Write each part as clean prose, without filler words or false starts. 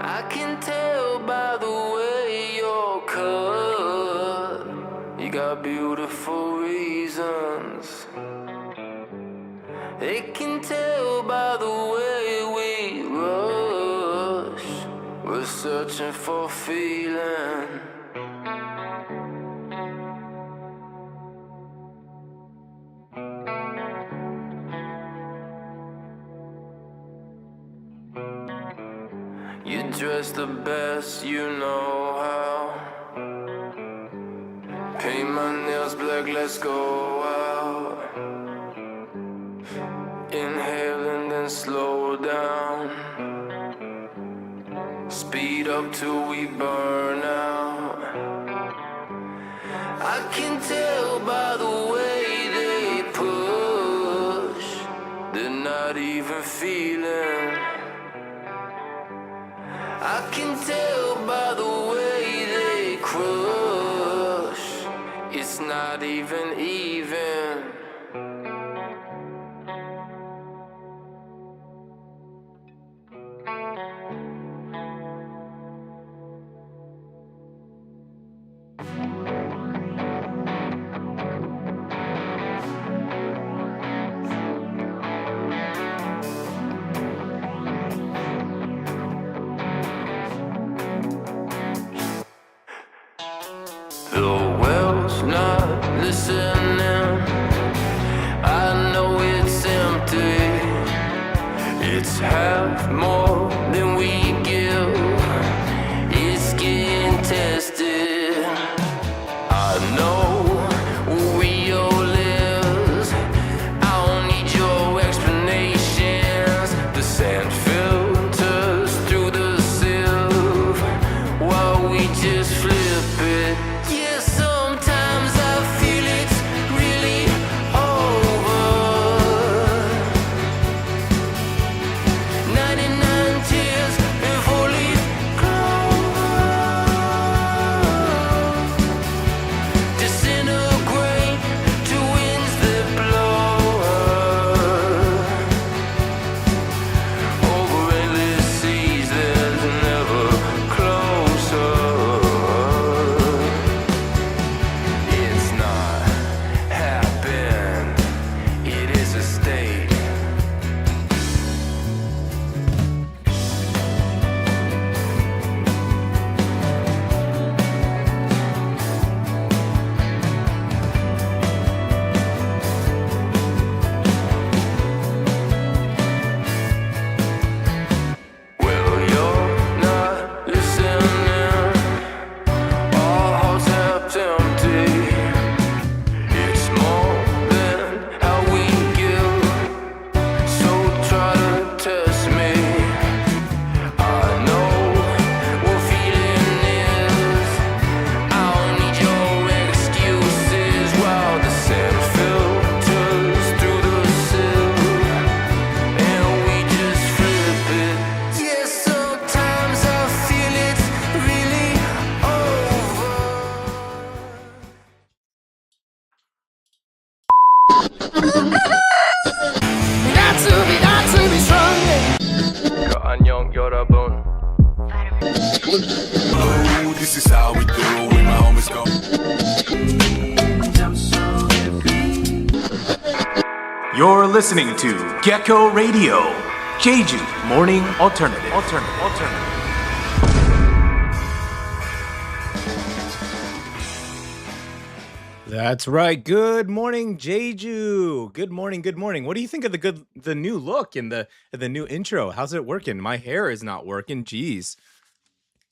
I can tell by the way you're cut. You got beautiful reasons. They can tell by the way we rush. We're searching for feeling. You dress the best you know how. Paint my nails black, let's go out. Inhale and then slow down. Speed up till we burn out. I can tell by the way they push. They're not even feeling. I can tell by the way they crush. It's not even even. The well's not listening. I know it's empty. It's half more than we give. It's getting tested. I know what real is. I don't need your explanations. The sand filters through the sieve while we just flip it. Yeah, sometimes I feel it's really over. 99 tears and 4-leaf clover. Disintegrate to winds that blow. Over endless seas, there's never closer. It's not happen, it is a state. Well, you're not listening. Our hearts half empty. It's more than how we give. So try to test me. I know what feeling is. I don't need your excuses while the sand filters through the sieve and we just flip it. Yeah, sometimes I feel it's really over. Not to be strong. Annyeong, 여러분. Oh, this is how we do when my homies go. You're listening to Gecko Radio, Jeju Morning Alternative. That's right. Good morning, Jeju. Good morning. What do you think of the new look and the new intro? How's it working? My hair is not working. Jeez.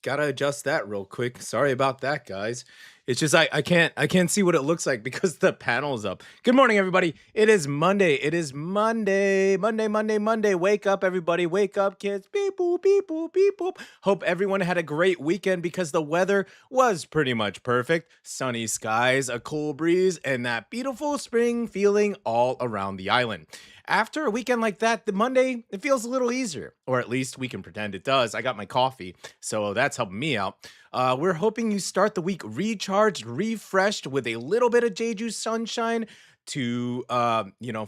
Gotta adjust that real quick. Sorry about that, guys. It's just I can't see what it looks like because the panel's up. Good morning, everybody. It is Monday. It is Monday. Monday. Wake up, everybody. Wake up, kids. Beep boop, beep boop, beep boop. Hope everyone had a great weekend because the weather was pretty much perfect. Sunny skies, a cool breeze, and that beautiful spring feeling all around the island. After a weekend like that, the Monday, it feels a little easier, or at least we can pretend it does. I got my coffee, so that's helping me out. We're hoping you start the week recharged, refreshed with a little bit of Jeju sunshine to,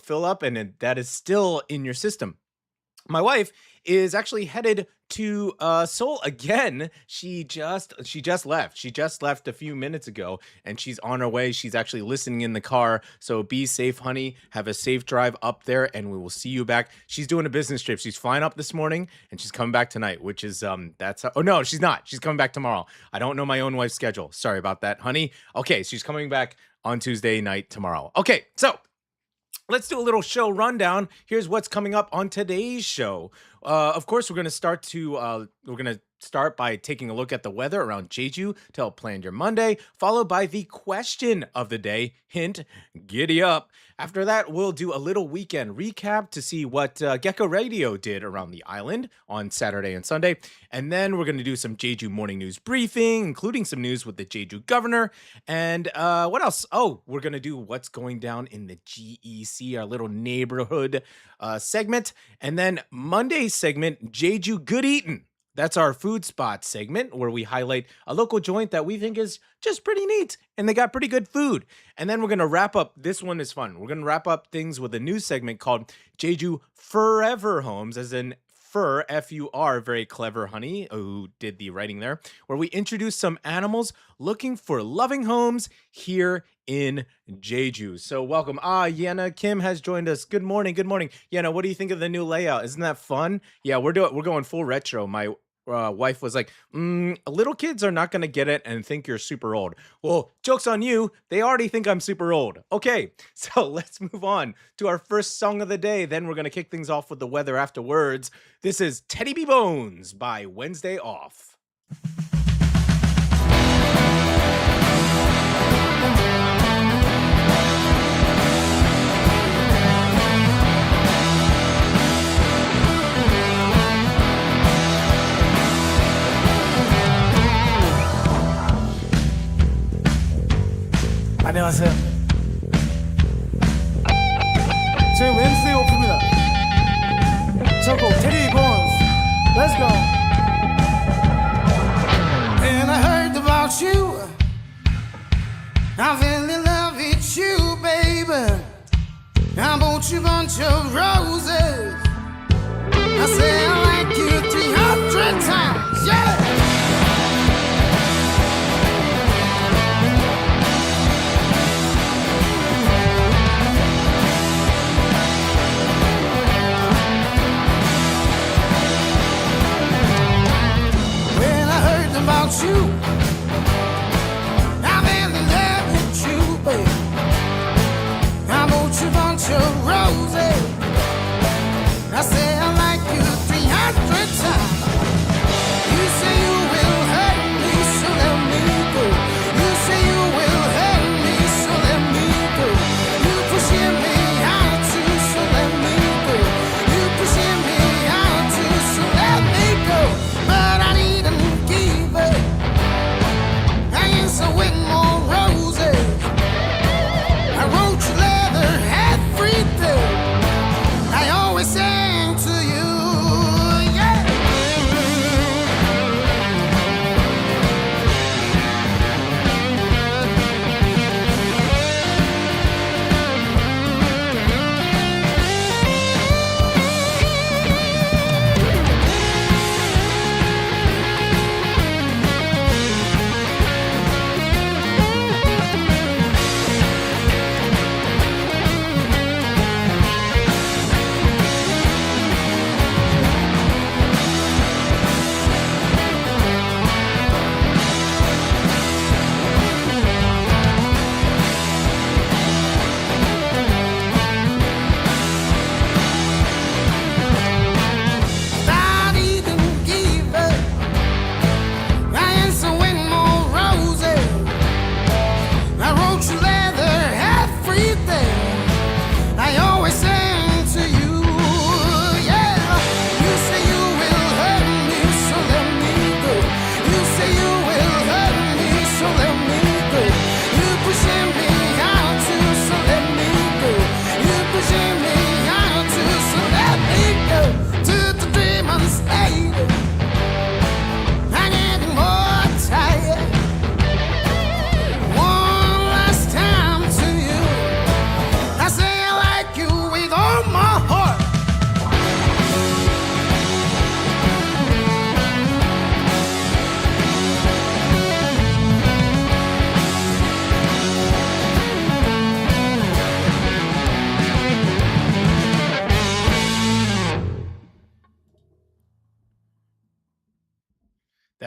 fill up, and that is still in your system. My wife is actually headed to Seoul again. She just left. She just left a few minutes ago, and she's on her way. She's actually listening in the car. So be safe, honey. Have a safe drive up there, and we will see you back. She's doing a business trip. She's flying up this morning, and she's coming back tonight, which is oh no, she's not. She's coming back tomorrow. I don't know my own wife's schedule. Sorry about that, honey. Okay, she's coming back on Tuesday night tomorrow. Okay, so let's do a little show rundown. Here's what's coming up on today's show. Of course, we're going to start by taking a look at the weather around Jeju to help plan your Monday, followed by the question of the day. Hint, giddy up. After that, we'll do a little weekend recap to see what Gecko Radio did around the island on Saturday and Sunday. And then we're going to do some Jeju morning news briefing, including some news with the Jeju governor. And what else? Oh, we're going to do what's going down in the GEC, our little neighborhood segment. And then Monday's segment, Jeju Good Eatin'. That's our food spot segment where we highlight a local joint that we think is just pretty neat and they got pretty good food. And then we're going to wrap up. This one is fun. We're going to wrap up things with a new segment called Jeju Forever Homes, as in fur, F-U-R, very clever honey, who did the writing there, where we introduce some animals looking for loving homes here in Jeju. So welcome. Yenna Kim has joined us. Good morning. Yenna, what do you think of the new layout? Isn't that fun? Yeah, we're going full retro. My wife was like, little kids are not going to get it and think you're super old. Well, joke's on you. They already think I'm super old. Okay, so let's move on to our first song of the day. Then we're going to kick things off with the weather afterwards. This is Teddy.B.Bones by Wednesday Off. 안녕하세요. 저희 웬스데이 오프입니다. 첫 곡 Teddy.B.Bones. Let's go. And I heard about you. I fell in love with you, baby. I bought you a bunch of roses. I say I like you 300 times, yeah. About you, I'm in love with you, babe. I bought you a bunch of roses. I say I like you 300 times. You say you will hurt me, so let me go. You say you will hurt me, so let me go. You pushing me out too, so let me go. You pushing me out too, so let me go. But I needn't give it.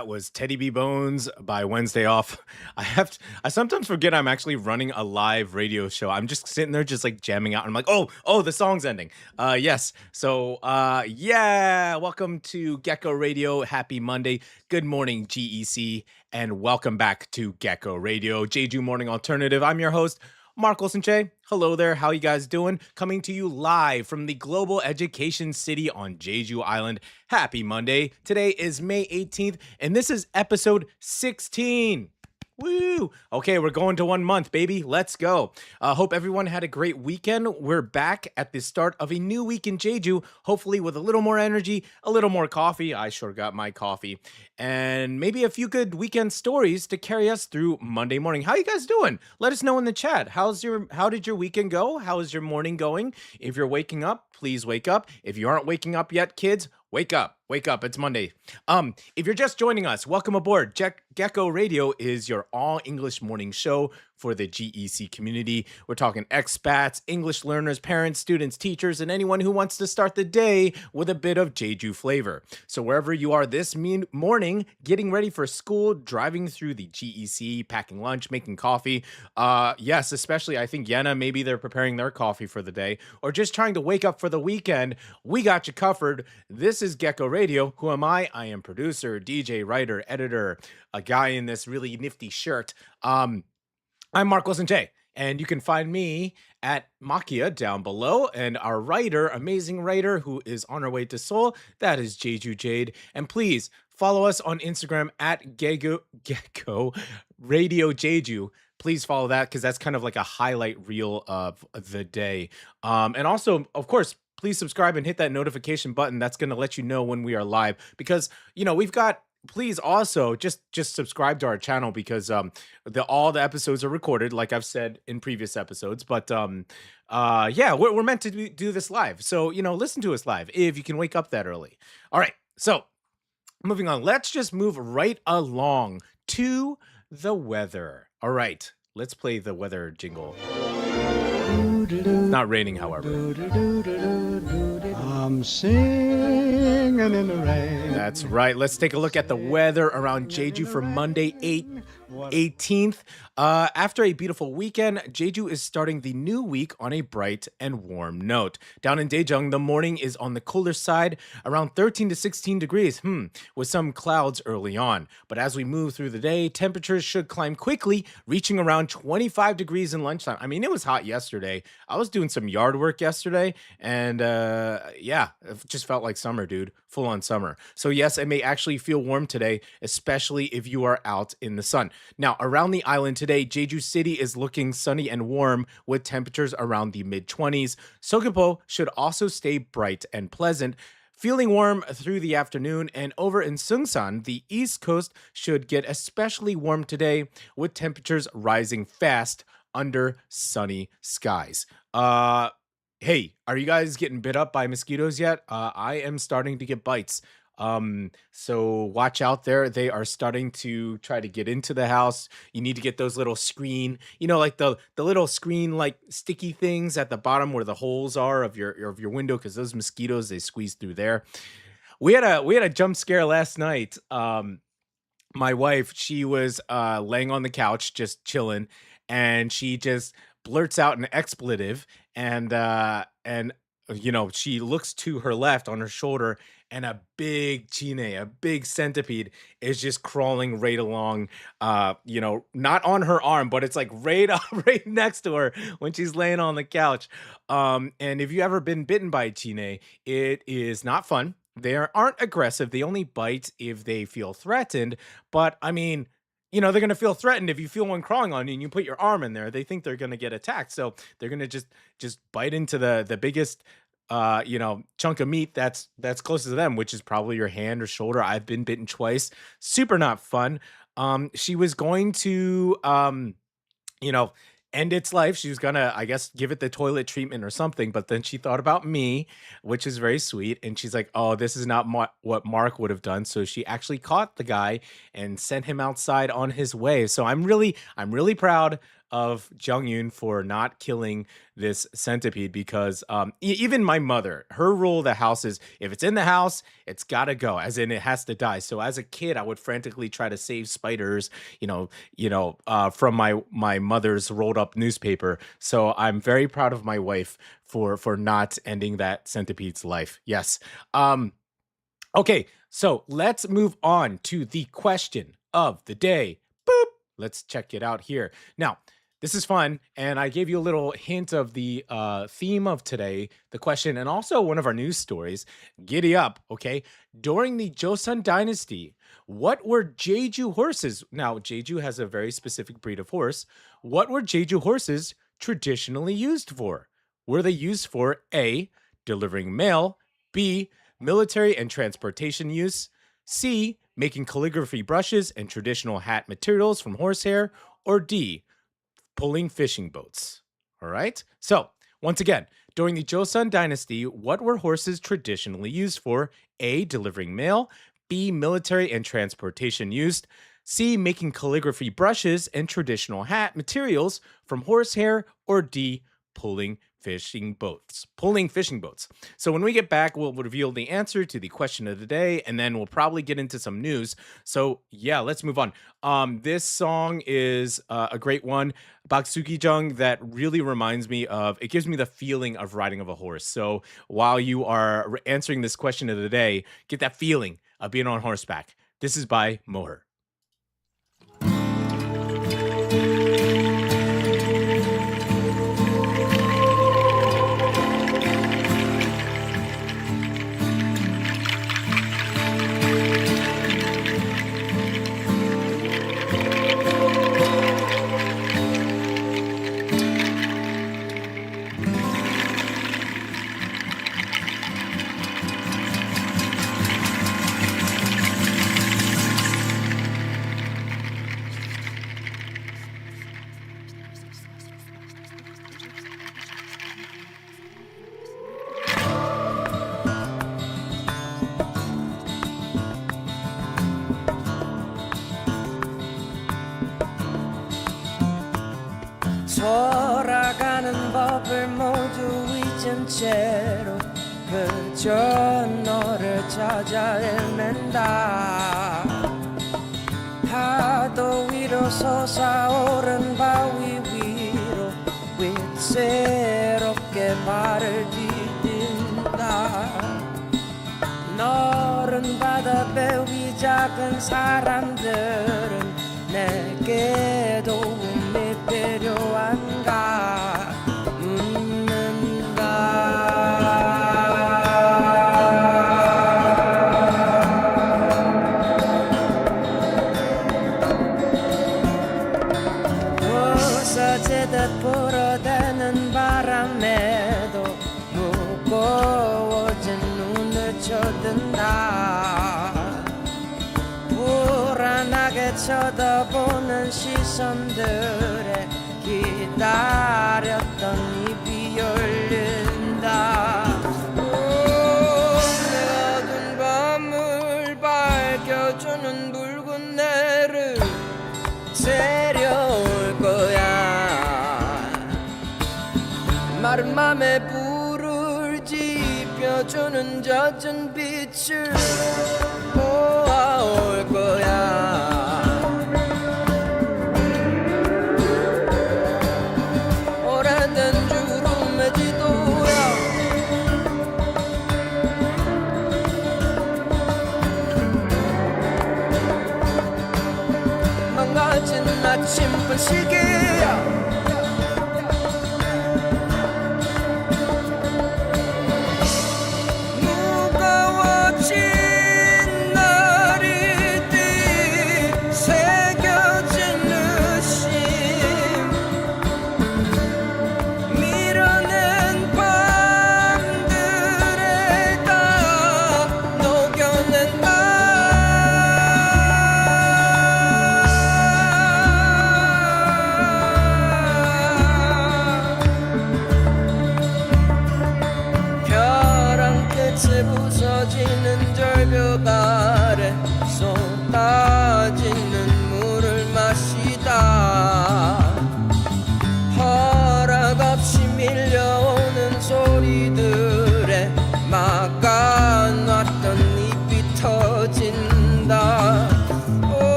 That was Teddy.B.Bones by Wednesday Off. I sometimes forget I'm actually running a live radio show. I'm just sitting there just like jamming out. I'm like, oh, the song's ending. Yes. So yeah, welcome to Gecko Radio. Happy Monday. Good morning, GEC, and welcome back to Gecko Radio, Jeju Morning Alternative. I'm your host, Mark Wilson-Che. Hello there. How you guys doing? Coming to you live from the Global Education City on Jeju Island. Happy Monday. Today is May 18th, and this is episode 16. Woo! Okay, we're going to 1 month, baby. Let's go. Hope everyone had a great weekend. We're back at the start of a new week in Jeju, hopefully with a little more energy, a little more coffee. I sure got my coffee. And maybe a few good weekend stories to carry us through Monday morning. How you guys doing? Let us know in the chat. How did your weekend go? How is your morning going? If you're waking up, please wake up. If you aren't waking up yet, kids, wake up. Wake up. It's Monday. If you're just joining us, welcome aboard. Gecko Radio is your all-English morning show for the GEC community. We're talking expats, English learners, parents, students, teachers, and anyone who wants to start the day with a bit of Jeju flavor. So wherever you are this morning, getting ready for school, driving through the GEC, packing lunch, making coffee. Yes, especially I think Yenna, maybe they're preparing their coffee for the day, or just trying to wake up for the weekend. We got you covered. This is Gecko Radio. Who am I? I am producer, DJ, writer, editor, a guy in this really nifty shirt. I'm Mark Wilson-Che, and you can find me at Makia down below, and our writer, amazing writer who is on her way to Seoul, that is Jeju Jade. And please follow us on Instagram at Gecko Radio Jeju. Please follow that because that's kind of like a highlight reel of the day. And also, of course, please subscribe and hit that notification button. That's going to let you know when we are live because, we've got. Please also just subscribe to our channel because all the episodes are recorded, like I've said in previous episodes. But yeah, we're meant to do this live. So, listen to us live if you can wake up that early. All right. So moving on, let's just move right along to the weather. All right. Let's play the weather jingle. It's not raining, however. I'm singing in the rain. That's right. Let's take a look at the weather around Jeju for Monday, 18th. After a beautiful weekend, Jeju is starting the new week on a bright and warm note. Down in Daejeong, the morning is on the cooler side, around 13 to 16 degrees, with some clouds early on. But as we move through the day, temperatures should climb quickly, reaching around 25 degrees in lunchtime. I mean, it was hot yesterday. I was doing some yard work yesterday, and yeah, it just felt like summer, dude. Full on summer. So yes, it may actually feel warm today, especially if you are out in the sun. Now, around the island today, Jeju City is looking sunny and warm with temperatures around the mid-20s. Sogyepo should also stay bright and pleasant, feeling warm through the afternoon. And over in Seungsan, the East Coast should get especially warm today with temperatures rising fast under sunny skies. Hey, are you guys getting bit up by mosquitoes yet? I am starting to get bites. So watch out there. They are starting to try to get into the house. You need to get those little screen, like the little screen, like sticky things at the bottom where the holes are of your window, because those mosquitoes, they squeeze through there. We had a jump scare last night. My wife, she was laying on the couch just chilling, and she just blurts out an expletive, and she looks to her left on her shoulder, and a big centipede is just crawling right along, not on her arm, but it's like right next to her when she's laying on the couch. And if you ever been bitten by a chine, it is not fun. They aren't aggressive. They only bite if they feel threatened. But I mean, they're going to feel threatened if you feel one crawling on you and you put your arm in there. They think they're going to get attacked. So they're going to just bite into the biggest, chunk of meat that's closest to them, which is probably your hand or shoulder. I've been bitten twice. Super not fun. She was going to, end its life. She was gonna, I guess, give it the toilet treatment or something. But then she thought about me, which is very sweet. And she's like, oh, this is not what Mark would have done. So she actually caught the guy and sent him outside on his way. So I'm really proud of Jung-yoon for not killing this centipede because even my mother, her rule of the house is if it's in the house, it's got to go, as in it has to die. So as a kid, I would frantically try to save spiders, from my mother's rolled up newspaper. So I'm very proud of my wife for not ending that centipede's life. Yes. Okay, so let's move on to the question of the day. Boop. Let's check it out here. Now, this is fun, and I gave you a little hint of the theme of today, the question, and also one of our news stories. Giddy up, okay? During the Joseon Dynasty, what were Jeju horses? Now, Jeju has a very specific breed of horse. What were Jeju horses traditionally used for? Were they used for A, delivering mail, B, military and transportation use, C, making calligraphy brushes and traditional hat materials from horsehair, or D, pulling fishing boats? All right. So once again, during the Joseon Dynasty, what were horses traditionally used for? A, delivering mail, B, military and transportation used, C, making calligraphy brushes and traditional hat materials from horsehair, or D, pulling fishing boats. So when we get back, we'll reveal the answer to the question of the day, and then we'll probably get into some news. So yeah, let's move on. This song is a great one, Baksugijeong, that really reminds me of, it gives me the feeling of riding of a horse. So while you are answering this question of the day, get that feeling of being on horseback. This is by Moher. 돌아가는 법을 모두 잊은 채로 그저 너를 찾아 헤맨다. 파도 위로 솟아오른 바위 위로 위태롭게 발을 디딘다. 너른 바다배 위 작은 사람들은 내게 도움이 필요한가 묻는다. 부서지듯 불어대는 바람에도 무거워진 눈을 쳐든다. 불안하게 쳐다보는 시선들에 기다렸던 입이 열린다. 내 어두운 밤을 밝혀주는 붉은 해를 데려올 거야. 마른 맘에 불을 지펴주는 젖은 빛을 모아올 거야. 오래된 주름의 지도야. 망가진 아침분 시계야.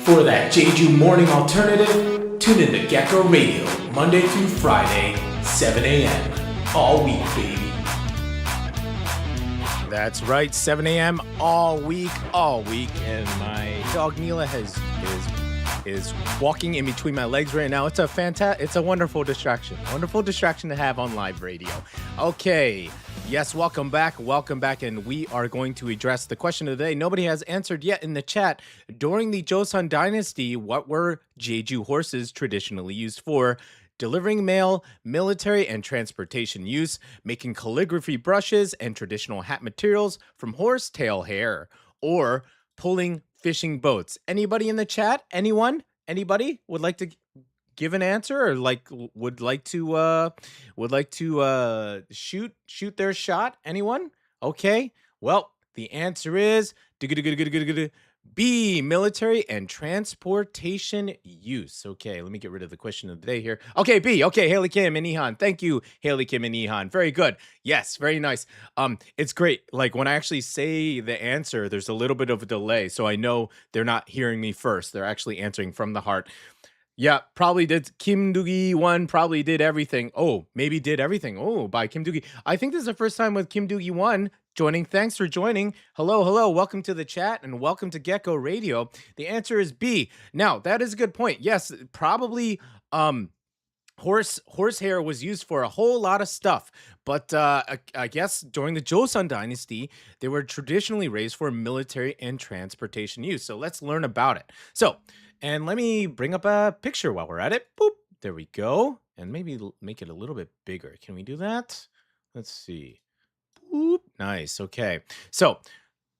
For that Jeju morning alternative, tune in to Gecko Radio, Monday through Friday, 7 a.m. All week, baby. That's right, 7 a.m. all week, and my dog Neela is walking in between my legs right now. It's a wonderful distraction to have on live radio. Okay, yes, welcome back, and we are going to address the question of the day. Nobody has answered yet in the chat. During the Joseon Dynasty, what were Jeju horses traditionally used for? Delivering mail, military and transportation use, making calligraphy brushes and traditional hat materials from horsetail hair, or pulling fishing boats. Anybody in the chat? Anyone? Anybody would like to give an answer, or would like to shoot their shot? Anyone? Okay. Well, the answer is B, military and transportation use. Okay, let me get rid of the question of the day here. Okay, B. Okay, Haley Kim and Ihan. Thank you, Haley Kim and Ihan. Very good. Yes, very nice. It's great. Like when I actually say the answer, there's a little bit of a delay, so I know they're not hearing me first. They're actually answering from the heart. Yeah, probably did. Kim Doogie One probably did everything. Oh, maybe did everything. Oh, by Kim Doogie. I think this is the first time with Kim Doogie One joining. Thanks for joining. Hello. Welcome to the chat and welcome to Gecko Radio. The answer is B. Now, that is a good point. Yes, probably horsehair was used for a whole lot of stuff, but I guess during the Joseon Dynasty, they were traditionally raised for military and transportation use. So let's learn about it. And let me bring up a picture while we're at it. Boop. There we go. And maybe make it a little bit bigger. Can we do that? Let's see. Boop. Nice. Okay. So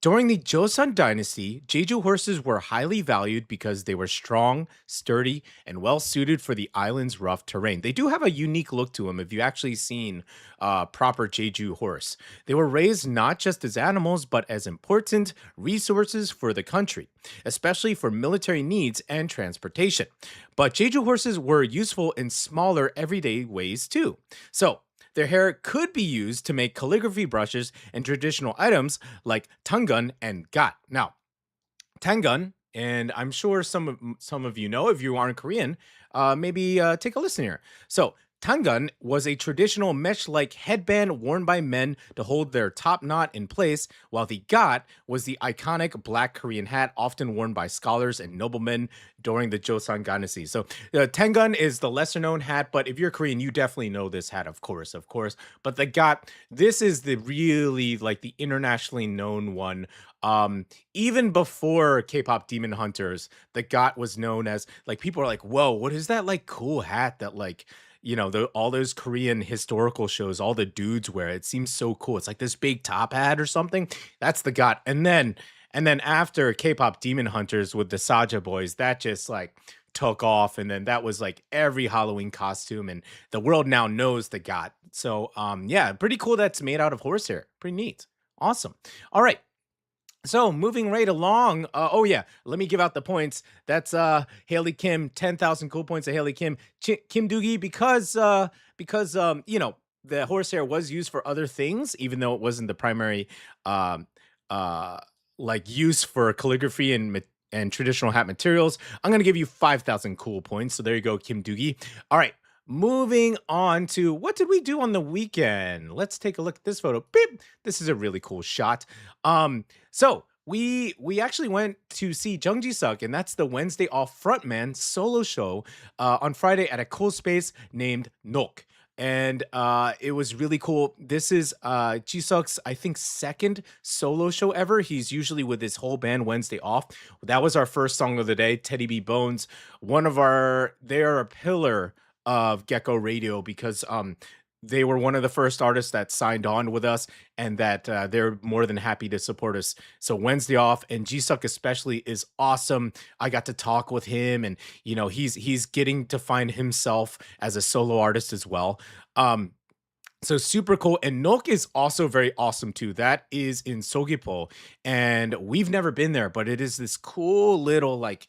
during the Joseon Dynasty, Jeju horses were highly valued because they were strong, sturdy, and well suited for the island's rough terrain. They do have a unique look to them if you've actually seen proper Jeju horse. They were raised not just as animals, but as important resources for the country, especially for military needs and transportation. But Jeju horses were useful in smaller everyday ways too. So their hair could be used to make calligraphy brushes and traditional items like tangun and gat. Now, tangun, and I'm sure some of you know if you aren't Korean, maybe take a listen here. So tangun was a traditional mesh-like headband worn by men to hold their top knot in place, while the gat was the iconic black Korean hat often worn by scholars and noblemen during the Joseon Dynasty. So tangun is the lesser-known hat, but if you're Korean, you definitely know this hat, of course. But the gat, this is the really like the internationally known one. Even before K-pop Demon Hunters, the gat was known as, like, people are like, whoa, what is that like cool hat that, like, you know, all those Korean historical shows, all the dudes wear? It seems so cool. It's like this big top hat or something. That's the gat. And then after K-pop Demon Hunters with the Saja boys, that just like took off. And then that was like every Halloween costume, and the world now knows the gat. So yeah, pretty cool. That's made out of horsehair. Pretty neat. Awesome. All right. So moving right along, oh yeah, let me give out the points. That's Haley Kim, 10,000 cool points to Haley Kim. Kim Doogie, because you know, the horsehair was used for other things, even though it wasn't the primary like use for calligraphy and traditional hat materials. I'm gonna give you 5,000 cool points. So there you go, Kim Doogie. All right. Moving on to what did we do on the weekend? Let's take a look at this photo. Beep. This is a really cool shot. So we actually went to see Jung Ji-suk, and that's the Wednesday Off frontman solo show on Friday at a cool space named Nok. And it was really cool. This is Ji-suk's, I think, second solo show ever. He's usually with his whole band Wednesday Off. That was our first song of the day, Teddy.B.Bones. They are a pillar of Gecko Radio because they were one of the first artists that signed on with us, and that they're more than happy to support us. So Wednesday Off, and Ji-suk especially, is awesome. I got to talk with him, and you know, he's getting to find himself as a solo artist as well. So super cool. And Nok is also very awesome too. That is in Sogipo, and we've never been there, but it is this cool little like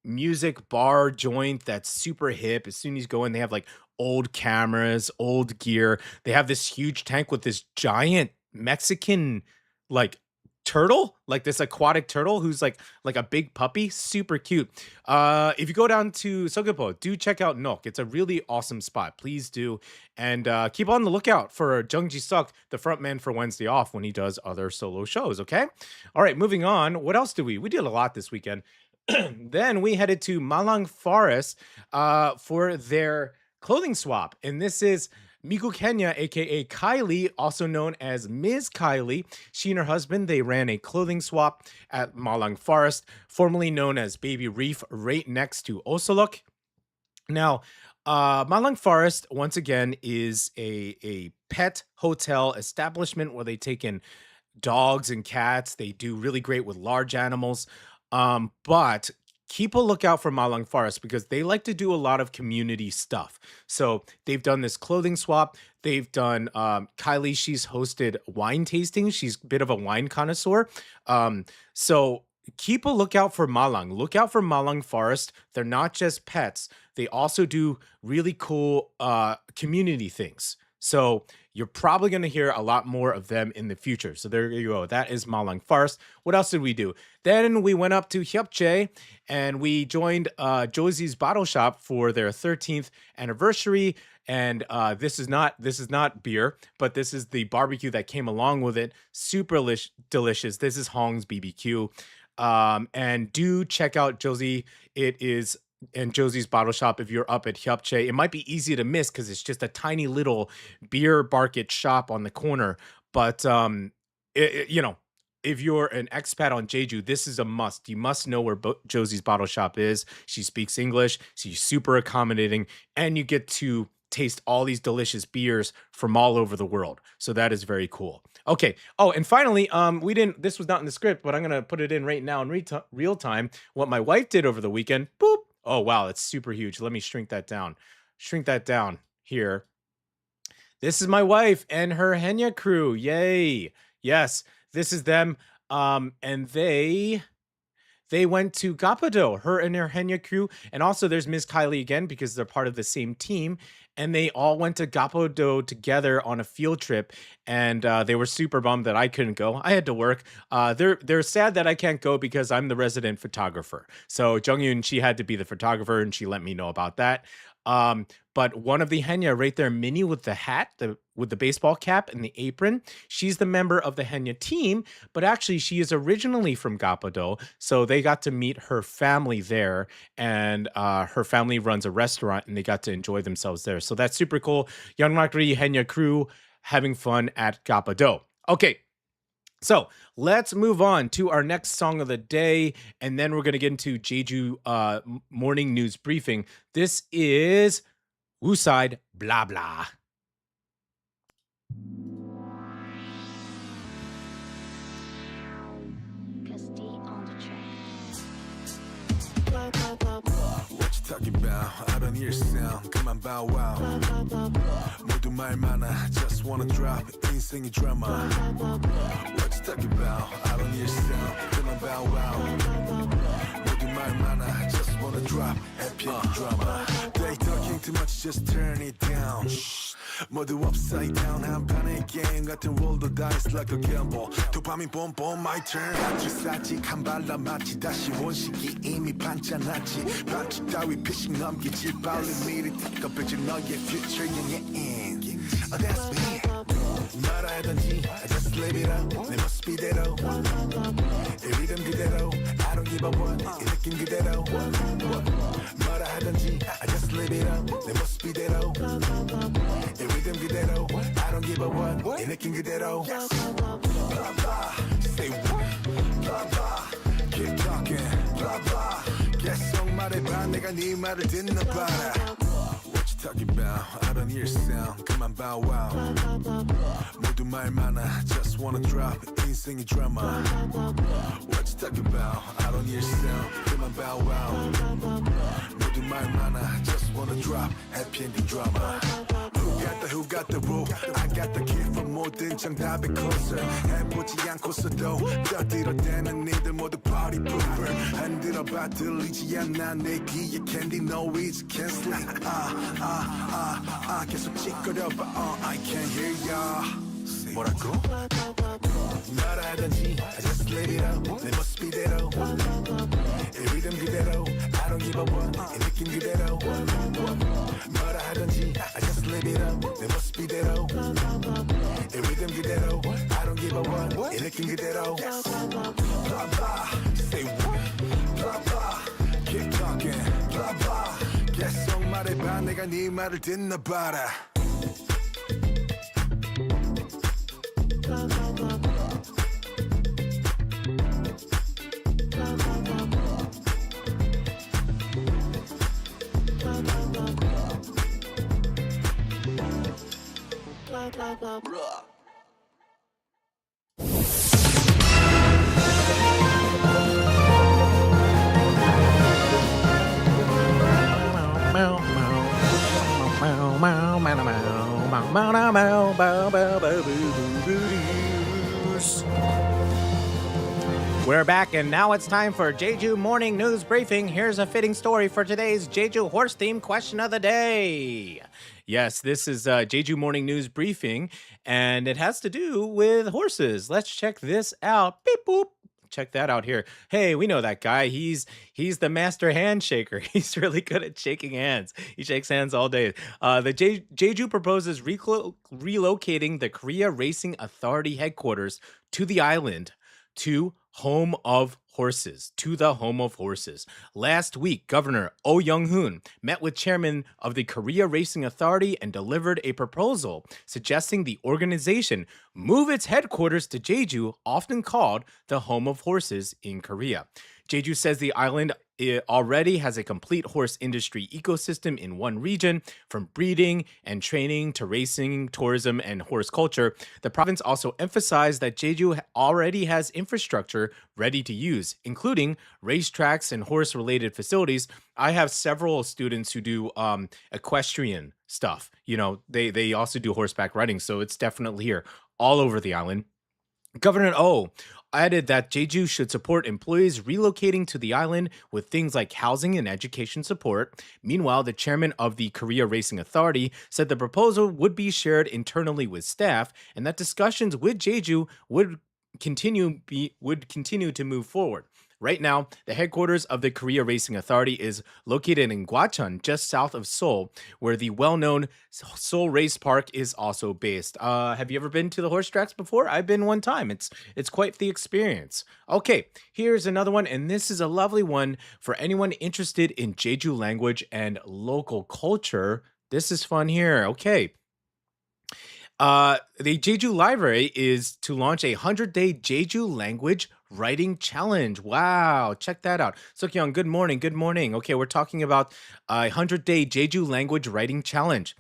music bar joint that's super hip. As soon as you go in, they have like old cameras, old gear. They have this huge tank with this giant Mexican like turtle, like this aquatic turtle who's like a big puppy, super cute. If you go down to Seogyepo, do check out Nok. It's a really awesome spot. Please do, and keep on the lookout for Jung Ji-suk, the frontman for Wednesday Off, when he does other solo shows. Okay, all right, moving on. What else did we did a lot this weekend. Then we headed to Malang Forest for their clothing swap, and this is Miku Kenya, aka Kylie, also known as Ms. Kylie. She and her husband, they ran a clothing swap at Malang Forest, formerly known as Baby Reef, right next to Osolok. Now, Malang Forest, once again, is a pet hotel establishment where they take in dogs and cats. They do really great with large animals. But keep a lookout for Malang Forest because they like to do a lot of community stuff. So they've done this clothing swap. They've done Kylie. She's hosted wine tasting. She's a bit of a wine connoisseur. So keep a lookout for Malang. Look out for Malang Forest. They're not just pets. They also do really cool community things. So you're probably going to hear a lot more of them in the future. So there you go. That is Malang Forest. What else did we do? Then we went up to Hyupchae and we joined Josie's Bottle Shop for their 13th anniversary. And this is not beer, but this is the barbecue that came along with it. Super delicious. This is Hong's BBQ. And do check out Josie. It is and Josie's Bottle Shop if you're up at Hyupchae. It might be easy to miss because it's just a tiny little beer market shop on the corner. But you know, if you're an expat on Jeju, this is a must. You must know where Josie's Bottle Shop is. She speaks English. She's super accommodating, and you get to taste all these delicious beers from all over the world. So that is very cool. Okay. Oh, and finally, this was not in the script, but I'm gonna put it in right now in real time. What my wife did over the weekend. Boop. Oh, wow, it's super huge. Let me shrink that down. Shrink that down here. This is my wife and her Henya crew. Yay. Yes, this is them. And they went to Gapado, her and her Henya crew. And also there's Ms. Kylie again because they're part of the same team. And they all went to Gapado together on a field trip. And they were super bummed that I couldn't go. I had to work. They're sad that I can't go because I'm the resident photographer. So Jung-yoon, she had to be the photographer and she let me know about that. But one of the Henya right there, Minnie with the hat, with the baseball cap and the apron, she's the member of the Henya team, but actually she is originally from Gapado. So they got to meet her family there, and her family runs a restaurant and they got to enjoy themselves there. So that's super cool. Yeonmakri Henya crew having fun at Gapado. Okay. So let's move on to our next song of the day, and then we're going to get into Jeju morning news briefing. This is Usside Blah Blah. What you talking about? I don't hear sound. Come on, bow wow. 모두 말 많아. Just wanna drop 인생의 drama. What you talking about? I don't hear sound. Come on, bow wow. 모두 말 많아. Just wanna drop happy drama. They talking too much, just turn it down. 모두 upside down 한 판의 게임 같은 roll the dice like a gamble. 도파민 bomb my turn. 사직 한 발라 마치 다시 원식이 이미 반짝났지. 반칙 따위 피식 넘기지 빨리 미리 탁업해줄 너의 future yeah. Oh that's me. 말하던지 I just live it up. 내 모습이대로 이 리듬 그대로 I don't give a what 이 느낌 그대로 말하던지 I just live it up. 내 모습이대로 이 리듬 그대로 I don't give a what 이 느낌 그대로 Blah blah say what Blah blah keep talking Blah blah 계속 말해봐 내가 네 말을 듣나 봐라 What you talking about? I don't hear sound Come on bow wow 모두 말 많아 Just wanna drop 인생의 drama What you talking about? I don't hear sound Come on bow wow 모두 말 많아 Just wanna drop happy ending drama Who got the rule? I got the key for 모든 정답의 closer 해보지 않고서도 떠들어대는 니들 모두 party pooper 흔들어봐 들리지 않아 내 귀에 candy no easy can't sleep 계속 찌꺼려봐 I can't hear ya Say 뭐라고? 말하던지 I just let it out 내 모습 이대로 이 리듬 그대로 I don't give a what 이 느낌 그대로 뭐라 하던지 I just let it out 내 모습 이대로 이 리듬 그대로 I don't give a what 이 느낌 그대로 blah blah say what blah blah keep talking blah blah 계속 말해봐 내가 네 말을 듣나 봐라 We're back, and now it's time for Jeju Morning News Briefing. Here's a fitting story for today's Jeju horse theme question of the day. Yes, this is Jeju Morning News Briefing, and it has to do with horses. Let's check this out. Beep boop. Check that out here. Hey, we know that guy. He's the master handshaker. He's really good at shaking hands. He shakes hands all day. The Jeju proposes relocating the Korea Racing Authority headquarters to the island to home of horses, to the home of horses. Last week, Governor Oh Young-hoon met with chairman of the Korea Racing Authority and delivered a proposal suggesting the organization move its headquarters to Jeju, often called the home of horses in Korea. Jeju says the island already has a complete horse industry ecosystem in one region, from breeding and training to racing, tourism, and horse culture. The province also emphasized that Jeju already has infrastructure ready to use, including racetracks and horse-related facilities. I have several students who do equestrian stuff. You know, they also do horseback riding, so it's definitely here all over the island. Governor Oh added that Jeju should support employees relocating to the island with things like housing and education support. Meanwhile, the chairman of the Korea Racing Authority said the proposal would be shared internally with staff and that discussions with Jeju would continue to move forward. Right now, the headquarters of the Korea Racing Authority is located in Gwacheon, just south of Seoul, where the well-known Seoul Race Park is also based. Have you ever been to the horse tracks before? I've been one time. It's quite the experience. Okay, here's another one, and this is a lovely one for anyone interested in Jeju language and local culture. This is fun here. Okay. The Jeju Library is to launch a 100-day Jeju language writing challenge. Wow, check that out. Suk-young, good morning. Good morning. Okay, we're talking about a 100-day Jeju language writing challenge.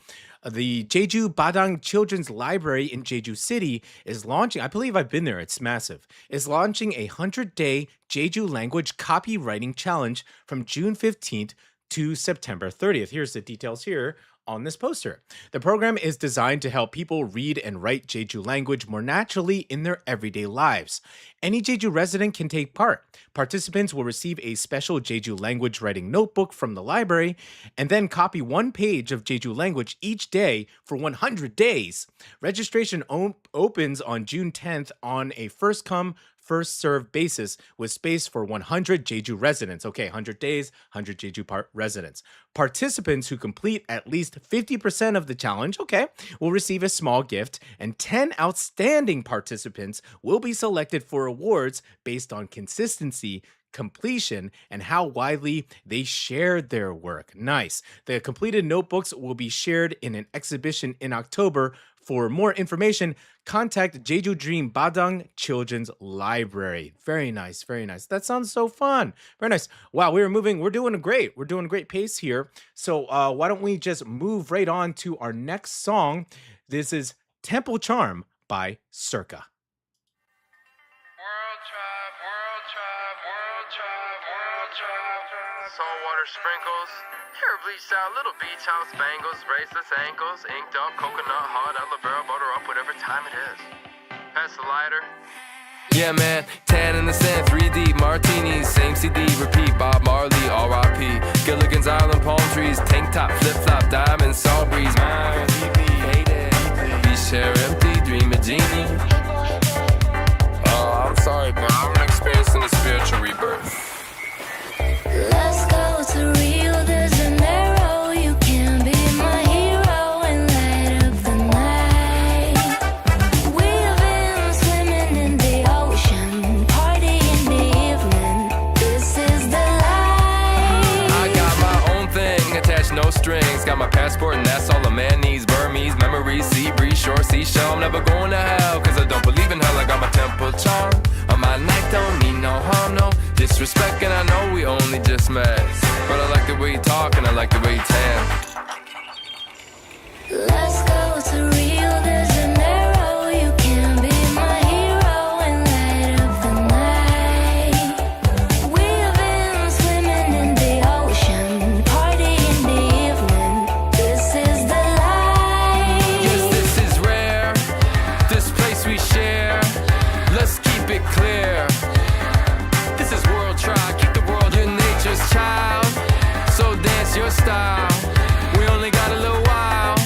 The Jeju Badang Children's Library in Jeju City is launching, I believe I've been there, it's massive, is launching a 100-day Jeju language copywriting challenge from June 15th to September 30th. Here's the details here on this poster. The program is designed to help people read and write Jeju language more naturally in their everyday lives. Any Jeju resident can take part. Participants will receive a special Jeju language writing notebook from the library and then copy one page of Jeju language each day for 100 days. Registration opens on June 10th on a first-come, first-served basis with space for 100 Jeju residents. Okay, 100 days, 100 Jeju residents. Participants who complete at least 50% of the challenge, okay, will receive a small gift, and 10 outstanding participants will be selected for awards based on consistency, completion, and how widely they shared their work. Nice. The completed notebooks will be shared in an exhibition in October. For more information, contact Jeju Dream Badang Children's Library. Very nice, very nice. That sounds so fun. Very nice. Wow, we're doing great. We're doing a great pace here. So why don't we just move right on to our next song. This is Temple Charm by CYRRCA. Saltwater sprinkles, hair bleached out, little beach house bangles, bracelets, ankles, inked up, coconut hard, aloe vera butter up, whatever time it is. Pass the lighter. Yeah, man, tan in the sand, 3D martinis, same CD, repeat, Bob Marley, R.I.P. Gilligan's Island, palm trees, tank top, flip flop, diamond, salt breeze, man, we share empty, dream I'm a genie. Oh, I'm sorry, bro. I'm experiencing a spiritual rebirth. Let's go to Rio de Janeiro. You can be my hero and light up the night. We've been swimming in the ocean, party in the evening. This is the life. I got my own thing, attached no strings. Got my passport and that's all a man needs. Burmese, memories, sea breeze, shore, seashell. I'm never going to hell, cause I don't believe in hell. I got my temple charm. On my night don't mean no harm, no disrespect, and I know we only just met. But I like the way you talk and I like the way you tan. Let's go to Rio de Janeiro. You can be my hero and light up the night. We've been swimming in the ocean, party in the evening. This is the life. Yes, this is rare. This place we share. Let's keep it clear. This is world try. Keep the world your nature's child. So dance your style. We only got a little while.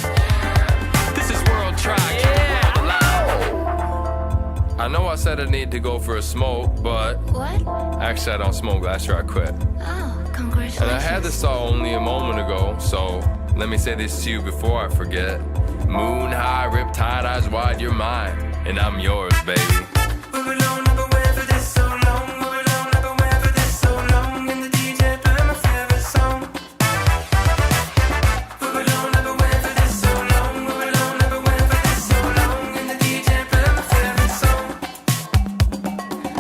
This is world try. Keep the world alive. I know I said I need to go for a smoke, but What? actually I don't smoke. Last year I quit. Oh, congratulations. And I had this thought only a moment ago, so let me say this to you before I forget. Moon high, riptide, eyes wide, you're mine, and I'm yours, baby.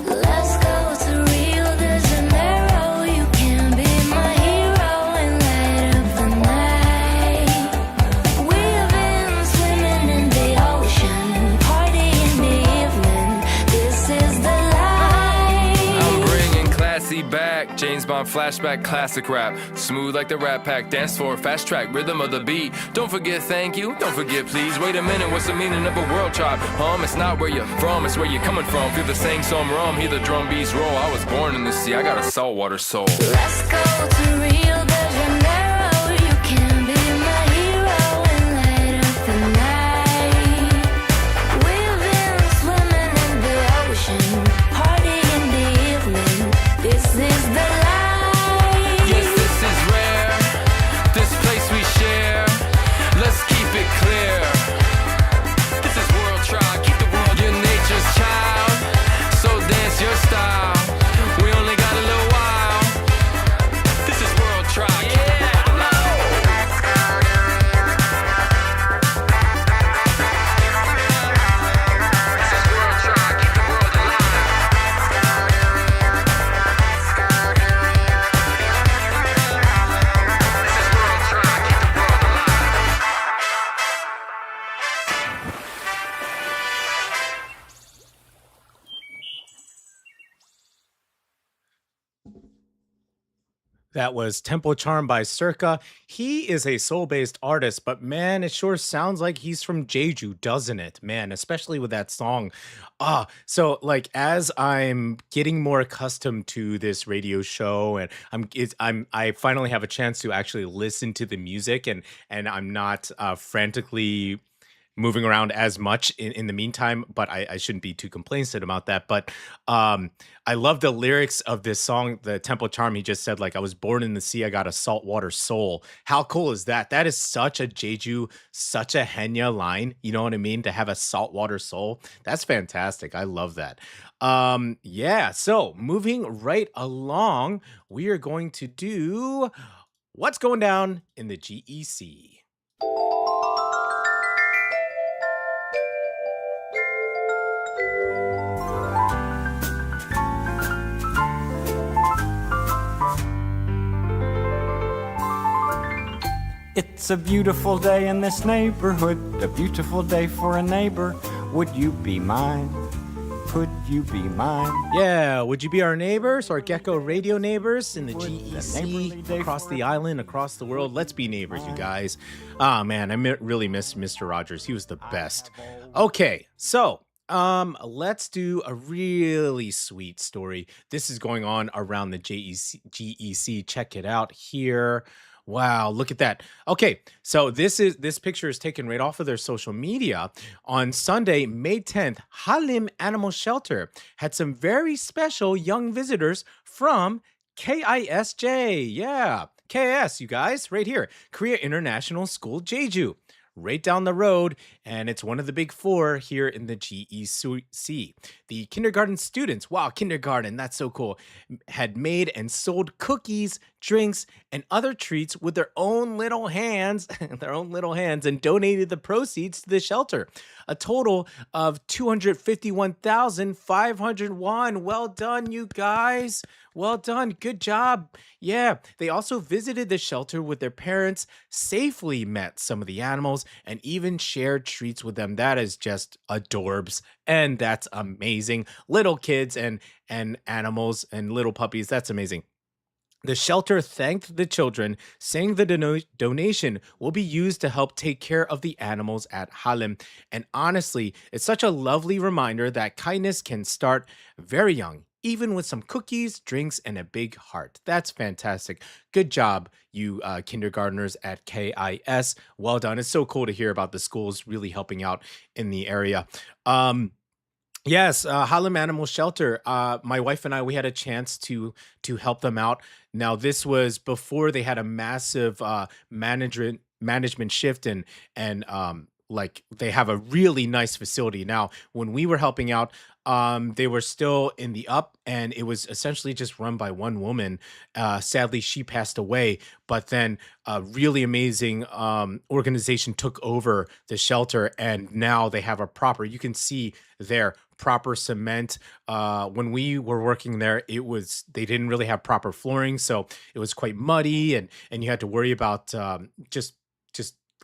Let's go to Rio de Janeiro. You can be my hero and light up the night. We've been swimming in the ocean, party in the evening. This is the life. I'm bringing classy back, James Bond flashback, classic rap. Smooth like the Rat Pack, dance floor, fast track, rhythm of the beat. Don't forget thank you, don't forget please. Wait a minute, what's the meaning of a world tribe? It's not where you're from, it's where you're coming from. Feel the same some rum, hear the drum beats roll. I was born in the sea, I got a saltwater soul. Let's go to Rio de Janeiro. You can be my hero and light up the night. We've been swimming in the ocean, party in the evening. This is the life. Yes, this is rare, this place we share. Let's keep it clear. This is world try, keep the world your nature's child. So dance your style. We only got a little while. This is world try, keep the world alive. This is world try, keep the world alive. This is world try, keep the world alive. That was Tempo Charm by CYRRCA. He is a soul-based artist, but man, it sure sounds like he's from Jeju, doesn't it? Man, especially with that song. So like as I'm getting more accustomed to this radio show and I finally have a chance to actually listen to the music and I'm not frantically moving around as much in the meantime, but I shouldn't be too complacent about that. But I love the lyrics of this song, the Temple Charm. He just said, like, I was born in the sea, I got a saltwater soul. How cool is that? That is such a Jeju, such a Henya line. You know what I mean? To have a saltwater soul. That's fantastic. I love that. Yeah, so moving right along, we are going to do what's going down in the GEC. It's a beautiful day in this neighborhood, a beautiful day for a neighbor. Would you be mine? Could you be mine? Yeah, would you be our neighbors, our Gecko Radio neighbors in the Would the GEC, neighborly day across for the it? island, across the world? Let's be neighbors, you guys. Ah, man, really miss Mr. Rogers. He was the best. Okay, so let's do a really sweet story. This is going on around the GEC. Check it out here. Wow, look at that. Okay, so this picture is taken right off of their social media. On Sunday, May 10th, Halim Animal Shelter had some very special young visitors from KISJ. Yeah, KIS, you guys, right here. Korea International School Jeju. Right down the road, and it's one of the big four here in the GEC. The kindergarten students, wow, kindergarten, that's so cool, had made and sold cookies, drinks, and other treats with their own little hands, and donated the proceeds to the shelter. A total of 251,500 won. Well done, you guys. Well done. Good job. Yeah. They also visited the shelter with their parents, safely met some of the animals, and even shared treats with them. That is just adorbs. And that's amazing. Little kids and animals and little puppies. That's amazing. The shelter thanked the children, saying the donation will be used to help take care of the animals at Halim. And honestly, it's such a lovely reminder that kindness can start very young, even with some cookies, drinks, and a big heart. That's fantastic. Good job, you kindergartners at KIS. Well done. It's so cool to hear about the schools really helping out in the area. Yes, Halim Animal Shelter. My wife and I, we had a chance to help them out. Now, this was before they had a massive management shift, and like they have a really nice facility now. When we were helping out, they were still in the up, and it was essentially just run by one woman. Sadly, she passed away, but then a really amazing organization took over the shelter, and now they have a proper. You can see their proper cement. When we were working there, they didn't really have proper flooring, so it was quite muddy, and you had to worry about just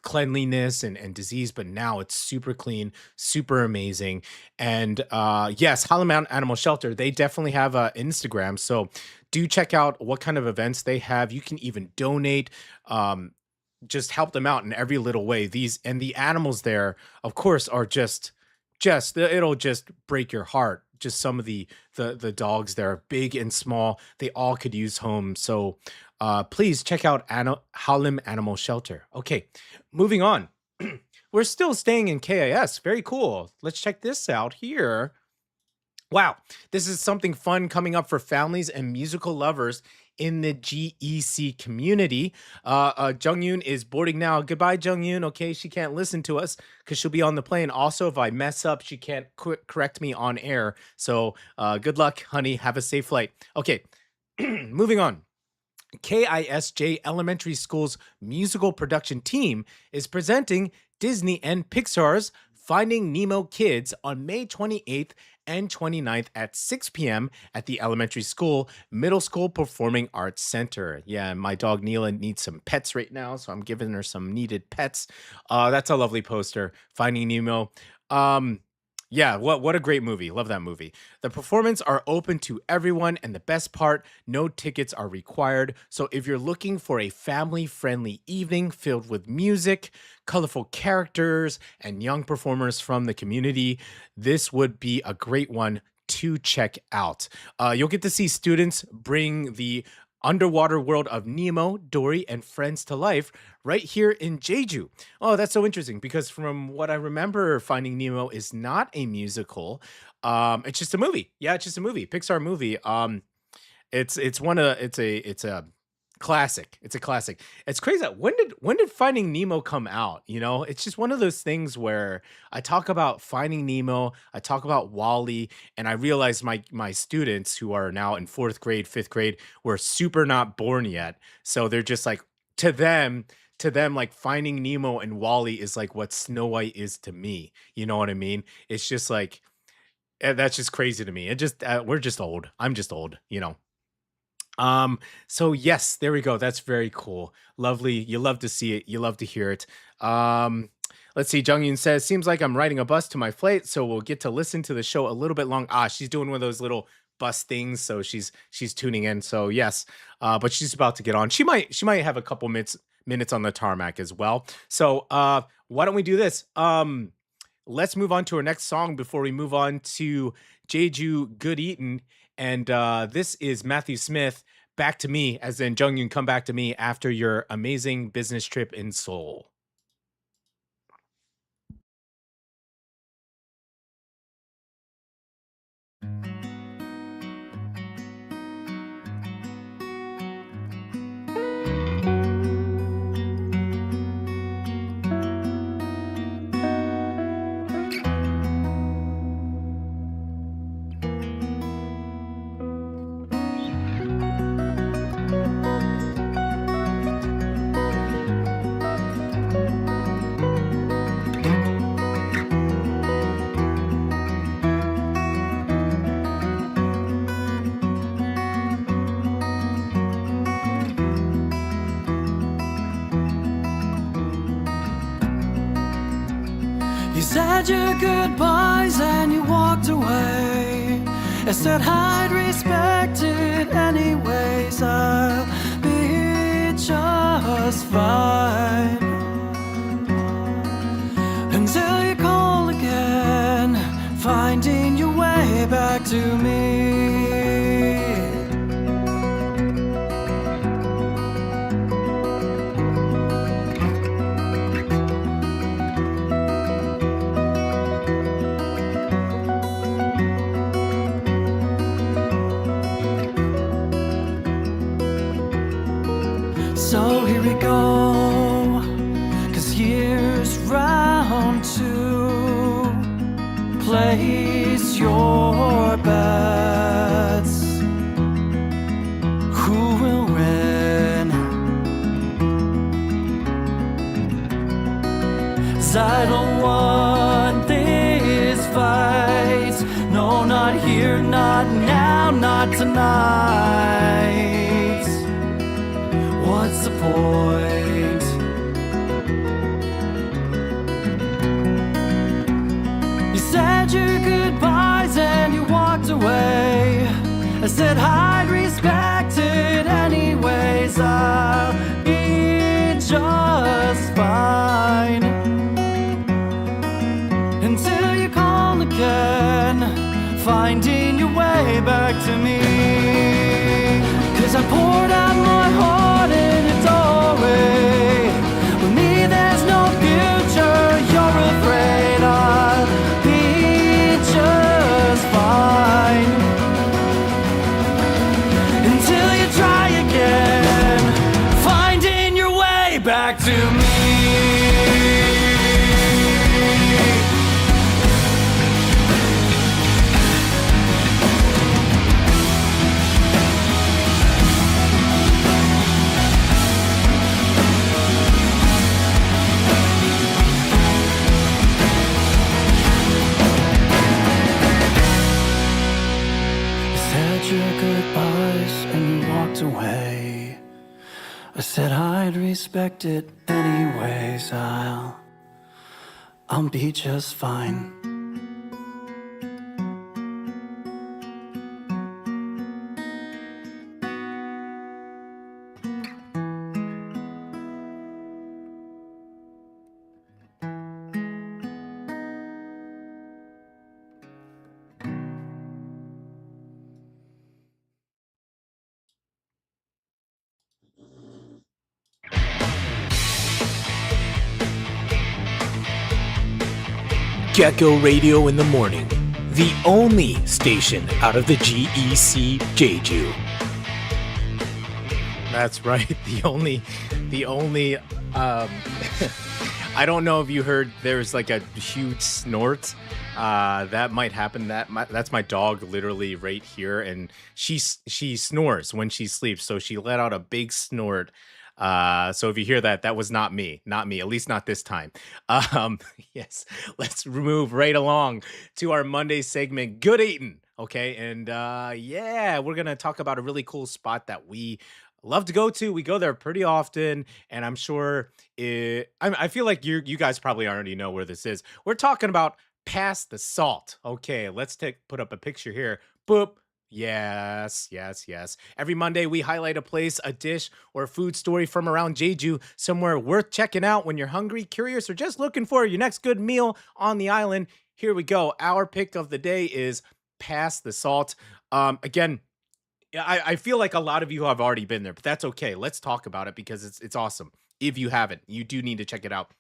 cleanliness and disease. But now it's super clean, super amazing. And yes, Halim Animal Shelter, they definitely have Instagram, so do check out what kind of events they have. You can even donate. Just help them out in every little way. The animals there, of course, are just it'll just break your heart. Just some of the dogs there, big and small, they all could use homes. So please check out Halim Animal Shelter. Okay, moving on. We're still staying in KIS. Very cool. Let's check this out here. Wow, this is something fun coming up for families and musical lovers in the GEC community. Jung-yoon is boarding now. Goodbye, Jung-yoon. Okay, she can't listen to us because she'll be on the plane. Also, if I mess up, she can't correct me on air. So good luck, honey. Have a safe flight. Okay, moving on. KISJ Elementary School's musical production team is presenting Disney and Pixar's Finding Nemo Kids on May 28th and 29th at 6 p.m. at the elementary school, Middle School Performing Arts Center. Yeah, my dog Neela needs some pets right now, so I'm giving her some needed pets. That's a lovely poster, Finding Nemo. Yeah, what a great movie. Love that movie. The performances are open to everyone, and the best part, no tickets are required. So if you're looking for a family-friendly evening filled with music, colorful characters, and young performers from the community, this would be a great one to check out. You'll get to see students bring the underwater world of Nemo, Dory, and friends to life right here in Jeju. Oh, that's so interesting because from what I remember, Finding Nemo is not a musical. It's just a movie. Yeah, it's just a movie, Pixar movie. It's a classic. It's a classic. It's crazy. When did Finding Nemo come out? You know, it's just one of those things where I talk about Finding Nemo, I talk about Wall-E, and I realize my students who are now in 4th grade, 5th grade were super not born yet. So they're just like to them like Finding Nemo and Wall-E is like what Snow White is to me. You know what I mean? It's just like that's just crazy to me. It just we're just old. I'm just old, you know. So yes, there we go. That's very cool. Lovely. You love to see it. You love to hear it. Let's see. Jung-yoon says, seems like I'm riding a bus to my flight, so we'll get to listen to the show a little bit long. She's doing one of those little bus things, so she's tuning in. So yes, but she's about to get on. She might have a couple minutes on the tarmac as well. So why don't we do this? Let's move on to our next song before we move on to Jeju Good Eatin'. And this is Matthew Smith, back to me, as in Jungyoon, come back to me after your amazing business trip in Seoul. You said your goodbyes and you walked away. I said I'd respect it anyways. I'll be just fine until you call again, finding your way back to me. So here we go, 'cause here's round two. Place your bets. Who will win? 'Cause I don't want this fight. No, not here, not now, not tonight. What's the point? You said your goodbyes and you walked away. I said I'd respect it anyways. I'll be just fine until you call again, finding your way back to me. 'Cause I poured out my heart in a doorway. With me there's no future. You're afraid I'll be just fine until you try again, finding your way back to me. Your goodbyes and you walked away. I said I'd respect it anyways. I'll be just fine. Gecko Radio in the morning, the only station out of the GEC Jeju. That's right. The only I don't know if you heard there's like a huge snort. That might happen. That's my dog literally right here, and she snores when she sleeps. So she let out a big snort. So if you hear that, that was not me, at least not this time. Yes, let's move right along to our Monday segment, Good Eatin'. Okay, and yeah, we're gonna talk about a really cool spot that we love to go to. We go there pretty often, and I'm sure I feel like you guys probably already know where this is. We're talking about Pass the Salt. Okay, let's put up a picture here. Boop. Yes. Every Monday, we highlight a place, a dish, or a food story from around Jeju, somewhere worth checking out when you're hungry, curious, or just looking for your next good meal on the island. Here we go. Our pick of the day is Pass the Salt. Again, Yeah, I feel like a lot of you have already been there, but that's okay. Let's talk about it because it's awesome. If you haven't, you do need to check it out.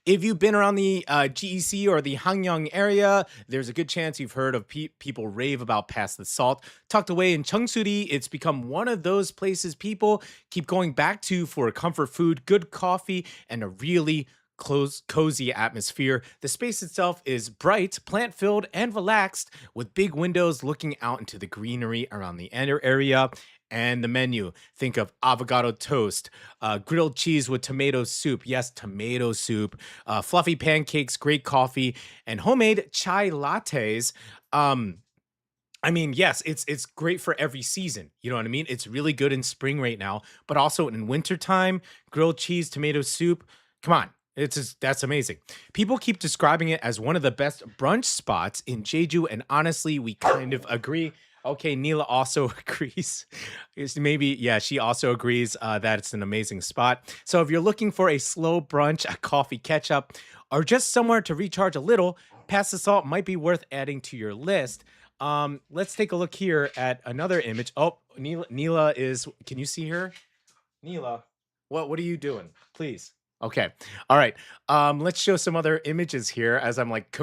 If you've been around the GEC or the Hanyang area, there's a good chance you've heard of people rave about Past the Salt. Tucked away in Cheongsuri, it's become one of those places people keep going back to for comfort food, good coffee, and a really cozy atmosphere. The space itself is bright, plant filled, and relaxed, with big windows looking out into the greenery around the area. And the menu, think of avocado toast, grilled cheese with tomato soup. Yes, tomato soup, fluffy pancakes, great coffee, and homemade chai lattes. I mean, yes, it's great for every season. You know what I mean? It's really good in spring right now, but also in wintertime, grilled cheese, tomato soup. Come on. That's amazing. People keep describing it as one of the best brunch spots in Jeju, and honestly, we kind of agree. Okay, Neela also agrees. She also agrees that it's an amazing spot. So if you're looking for a slow brunch, a coffee catch up, or just somewhere to recharge a little, Past the Salt might be worth adding to your list. Let's take a look here at another image. Oh, Neela is. Can you see her? Neela, what are you doing? Please. Okay. All right. Let's show some other images here as I'm like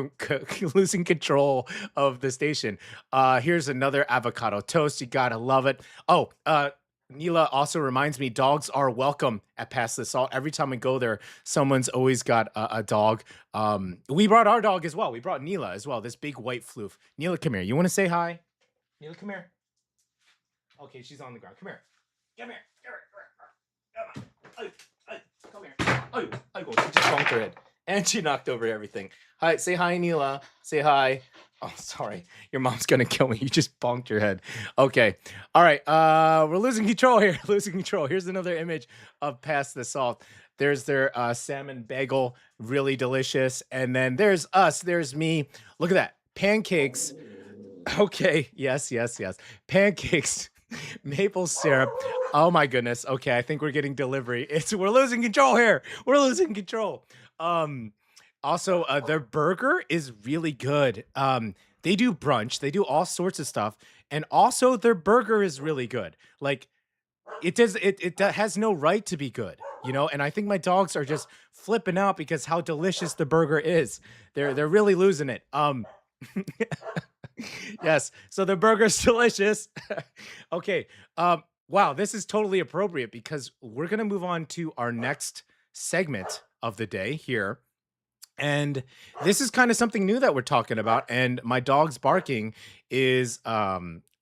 losing control of the station. Here's another avocado toast. You gotta love it. Oh, Neela also reminds me dogs are welcome at Past the Salt. Every time we go there, someone's always got a dog. We brought our dog as well. We brought Neela as well. This big white floof. Neela, come here. You want to say hi? Neela, come here. Okay, she's on the ground. Come here. Come here. Come on. Come here. She just bumped her head. And she knocked over everything. Hi, say hi, Neela. Say hi. Oh, sorry. Your mom's gonna kill me. You just bonked your head. Okay. All right. We're losing control here. Losing control. Here's another image of Past the Salt. There's their salmon bagel, really delicious. And then there's us. There's me. Look at that. Pancakes. Okay. Yes. Pancakes. Maple syrup. Oh my goodness. Okay, I think we're getting delivery. We're losing control here. We're losing control. Also, their burger is really good. They do brunch. They do all sorts of stuff, and also their burger is really good. Like it has no right to be good, you know. And I think my dogs are just flipping out because how delicious the burger is. They're really losing it. Yes, so the burger's delicious. Okay. Wow, this is totally appropriate because we're gonna move on to our next segment of the day here. And this is kind of something new that we're talking about. And my dog's barking is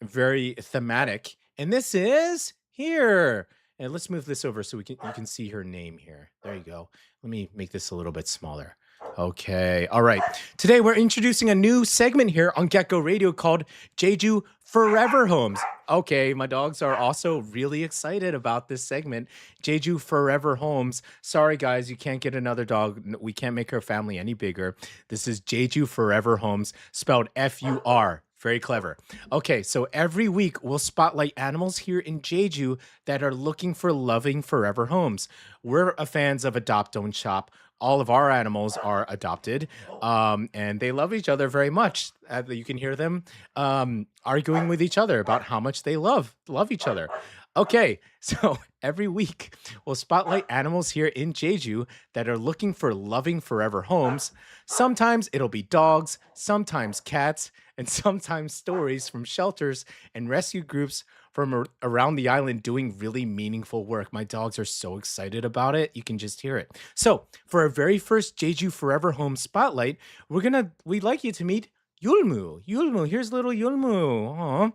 very thematic. And this is here. And let's move this over so you can see her name here. There you go. Let me make this a little bit smaller. Okay. All right. Today we're introducing a new segment here on Gecko Radio called Jeju Forever Homes. Okay, my dogs are also really excited about this segment, Jeju Forever Homes. Sorry guys, you can't get another dog. We can't make her family any bigger. This is Jeju Forever Homes, spelled F-U-R. Very clever. Okay, so every week we'll spotlight animals here in Jeju that are looking for loving forever homes. We're fans of Adopt Don't Shop. All of our animals are adopted, and they love each other very much. You can hear them arguing with each other about how much they love each other. Okay, so every week we'll spotlight animals here in Jeju that are looking for loving forever homes. Sometimes it'll be dogs, sometimes cats, and sometimes stories from shelters and rescue groups from around the island doing really meaningful work. My dogs are so excited about it. You can just hear it. So for our very first Jeju Forever Home Spotlight, we'd like you to meet Yulmu. Yulmu, here's little Yulmu. Aww.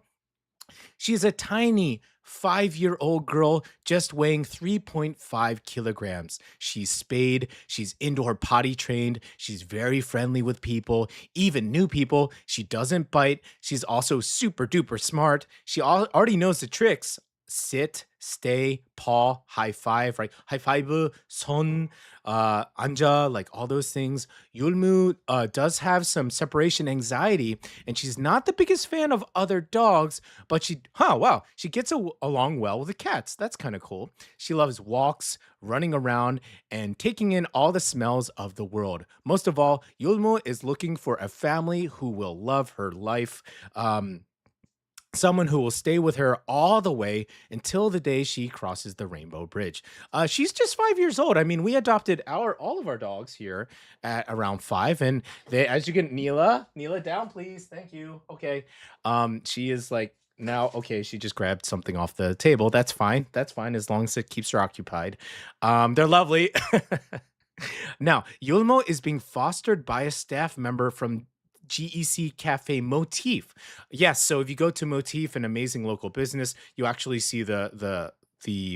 She's a tiny 5-year-old girl just weighing 3.5 kilograms. She's spayed, she's indoor potty trained, she's very friendly with people, even new people. She doesn't bite. She's also super duper smart. She already knows the tricks. Sit, stay, paw, high five, right? High five, son, anja, like all those things. Yulmu does have some separation anxiety, and she's not the biggest fan of other dogs, but she gets along well with the cats. That's kind of cool. She loves walks, running around, and taking in all the smells of the world. Most of all, Yulmu is looking for a family who will love her life. someone who will stay with her all the way until the day she crosses the Rainbow Bridge. She's just 5 years old. I mean, we adopted all of our dogs here at around 5, and they, as you can, Neela down, please. Thank you. Okay. She is like now. Okay, she just grabbed something off the table. That's fine. That's fine as long as it keeps her occupied. They're lovely. Now, Yulmu is being fostered by a staff member from GEC Cafe Motif. Yes, so if you go to Motif, an amazing local business, you actually see the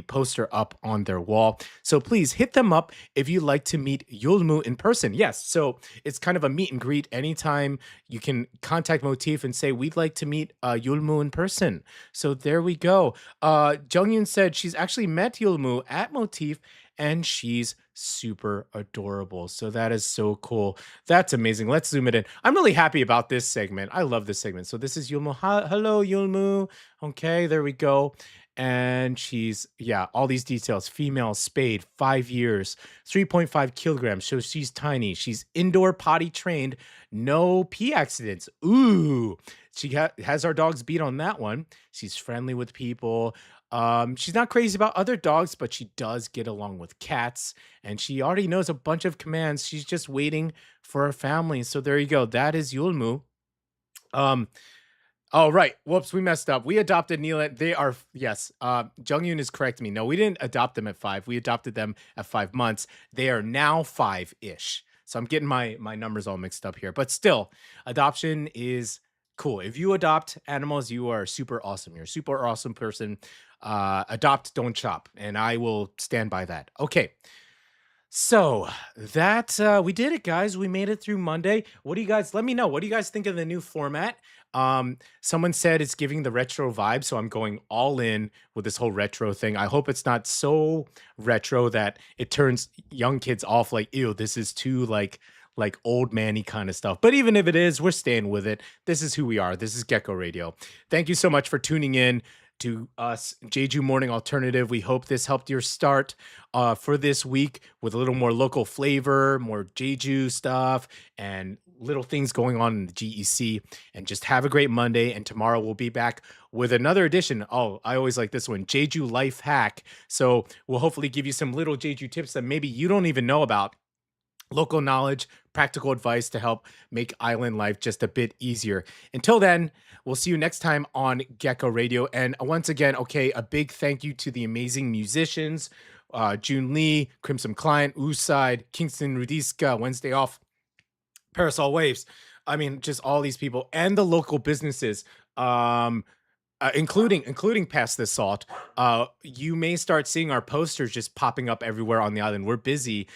poster up on their wall. So please hit them up if you'd like to meet Yulmu in person. Yes, so it's kind of a meet and greet. Anytime you can contact Motif and say, we'd like to meet Yulmu in person. So there we go. Jungyoon said she's actually met Yulmu at Motif and she's super adorable. So that is so cool. That's amazing. Let's zoom it in. I'm really happy about this segment. I love this segment. So this is Yulmu. Hello, Yulmu. Okay, there we go. And she's, yeah, all these details. Female, spayed, 5 years, 3.5 kilograms. So she's tiny. She's indoor potty trained. No pee accidents. Ooh. She has our dogs beat on that one. She's friendly with people. She's not crazy about other dogs, but she does get along with cats. And she already knows a bunch of commands. She's just waiting for her family. So there you go. That is Yulmu. Oh, right. Whoops, we messed up. We adopted Neela. They are, yes, Jungyoon is correcting me. No, we didn't adopt them at 5. We adopted them at 5 months. They are now 5-ish. So I'm getting my numbers all mixed up here. But still, adoption is cool. If you adopt animals, you are super awesome. You're a super awesome person. Adopt, don't shop. And I will stand by that. Okay. So that we did it, guys. We made it through Monday. What do you guys, let me know. What do you guys think of the new format? Someone said it's giving the retro vibe, so I'm going all in with this whole retro thing. I hope it's not so retro that it turns young kids off like, ew, this is too like old manny kind of stuff. But even if it is, we're staying with it. This is who we are. This is Gecko Radio. Thank you so much for tuning in to us, Jeju Morning Alternative. We hope this helped your start for this week with a little more local flavor, more Jeju stuff, and little things going on in the GEC. And just have a great Monday. And tomorrow we'll be back with another edition. Oh, I always like this one, Jeju Life Hack. So we'll hopefully give you some little Jeju tips that maybe you don't even know about. Local knowledge, practical advice to help make island life just a bit easier. Until then, we'll see you next time on Gecko Radio. And once again, okay, a big thank you to the amazing musicians, June Lee, Crimson Client, Usside, Kingston Rudiska, Wednesday Off, Parasol Waves. I mean, just all these people and the local businesses, including Pass the Salt. You may start seeing our posters just popping up everywhere on the island. We're busy.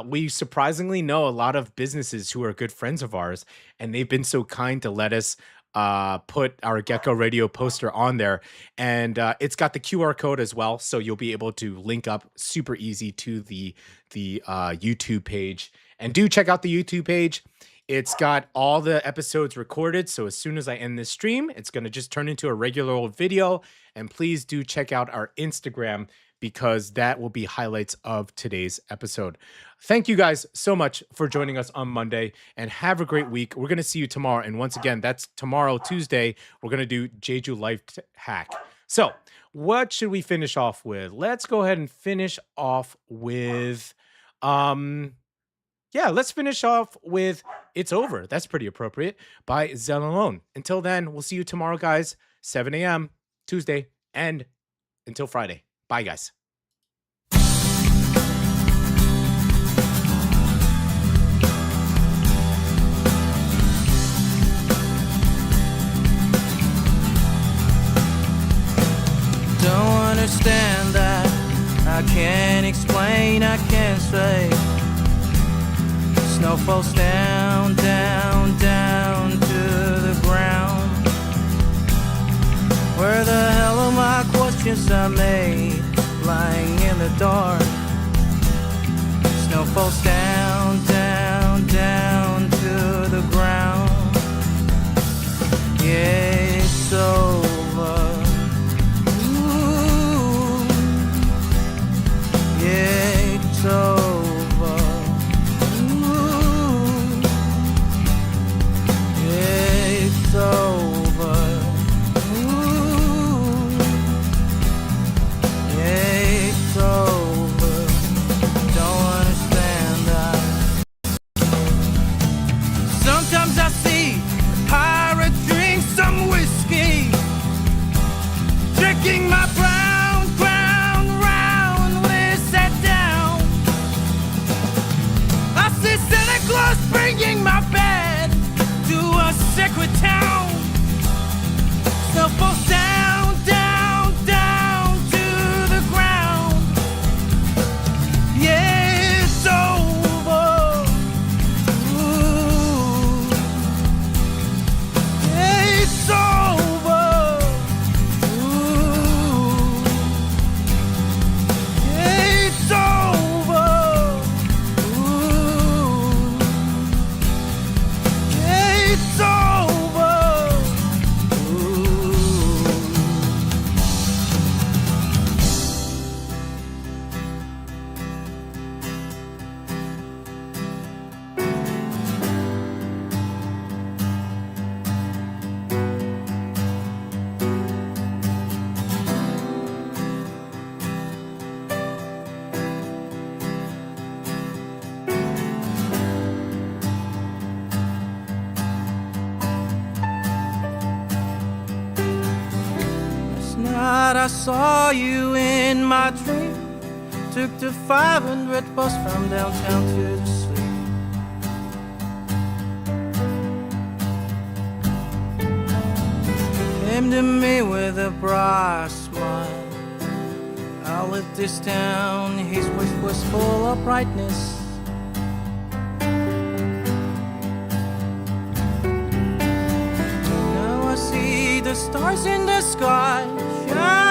We surprisingly know a lot of businesses who are good friends of ours, and they've been so kind to let us put our Gecko Radio poster on there. And it's got the QR code as well, so you'll be able to link up super easy to the YouTube page. And do check out the YouTube page. It's got all the episodes recorded, so as soon as I end this stream, it's going to just turn into a regular old video. And please do check out our Instagram because that will be highlights of today's episode. Thank you guys so much for joining us on Monday, and have a great week. We're going to see you tomorrow. And once again, that's tomorrow, Tuesday. We're going to do Jeju Life Hack. So what should we finish off with? Let's go ahead and finish off with... Yeah, let's finish off with It's Over. That's pretty appropriate by Zellalone. Until then, we'll see you tomorrow, guys. 7 a.m. Tuesday and until Friday. Bye, guys. Don't understand that. I can't explain, I can't say. Snow falls down, down, down to the ground. Where the hell are my questions I made, lying in the dark? Snow falls down, down, down to the ground. Yeah, it's over. Ooh. Yeah, it's over. Over. Ooh. drinking my brown round when it sat down. I see Santa Claus bringing my bed to a sacred town. So falls down to the ground. Yeah, it's over. Ooh. Yeah, it's over. Ooh. Yeah, it's over. Ooh. Yeah, it's over. Ooh. Last night I saw you in my dream. Took the 500 bus from downtown to the sea. Came to me with a bright smile. I lived this town, his voice was full of brightness. Now I see the stars in the sky shine.